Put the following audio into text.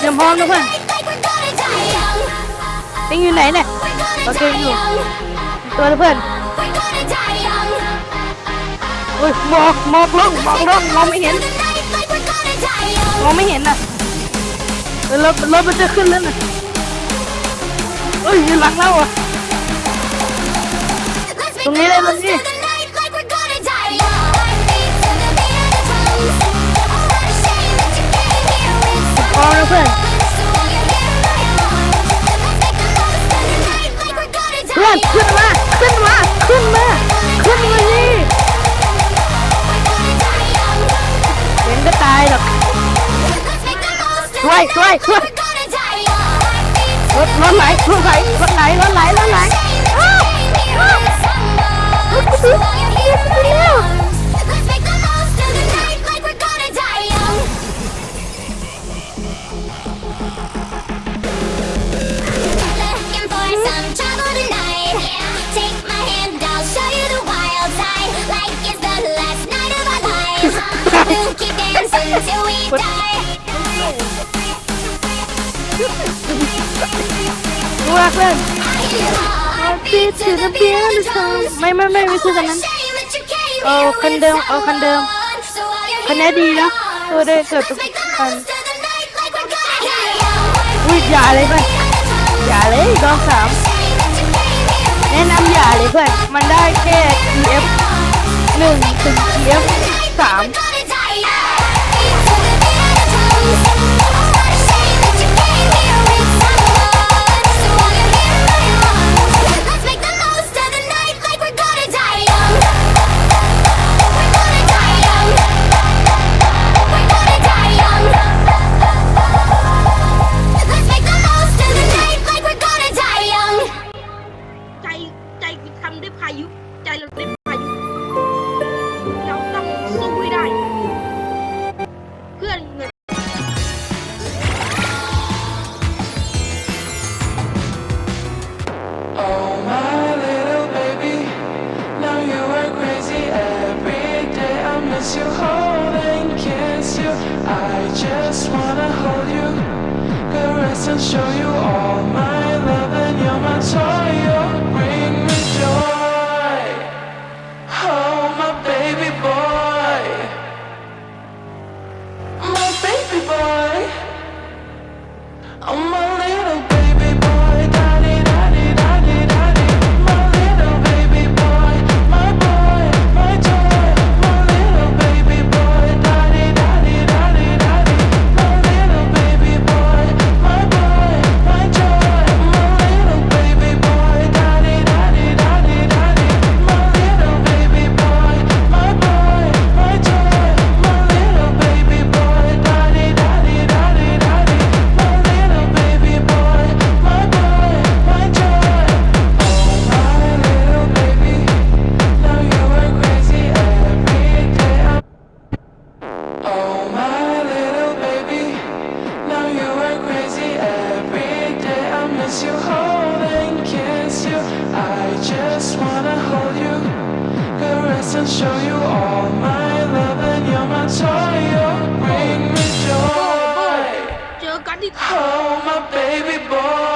รียมพร้อมนะเพื่อนติงอยู่ไหนเนี่ยโอเคอยู่ตัวนะเพื่อนโอ้ยหมอกลงมองไม่เห็นน่ะรถมันจะขึ้นแล้วน่ะเอ้ยอยู่หลังเราอ่ะตรงนี้เลยมันนี่พอแล้วเพื่อนขึ้นมานี่เห็นก็ตายหรอกช่วยรถไหลว่าเพื่อนไม่คือกันนั้นเอาคันเดิมคันนี้ดีนะตัวได้เกิดทุกคันอุ้ยอย่าเลยเพื่อนอย่าเลยดอง3แนะนำอย่าเลยเพื่อนมันได้แค่ TF 1 ถึง TF 3And show you all my love and you're my toy. You bring me joy. Oh, my baby boy. My baby boy. Oh, my little baby boy. Daddy, daddy, daddy, daddy. My little baby boy. My boy, my toy. My little baby boy. Daddy, daddy, daddy, daddy. My little baby boy. My boy, my joy. My little baby boy. Daddy, daddy, daddy, daddy. My little baby boy. My boy, my joy. My little baby boy. Daddy, daddy, daddy, daddy. My little baby boy. My boy, my joy. Oh, my little baby. Now you are crazy every day. Oh, my little baby. Now you are crazy every day. I miss you, hold and kiss you. I just wanna hold you, caress and show you all my love and you're my toy. You bring me joy. เจอกันที่ Oh, my baby boy.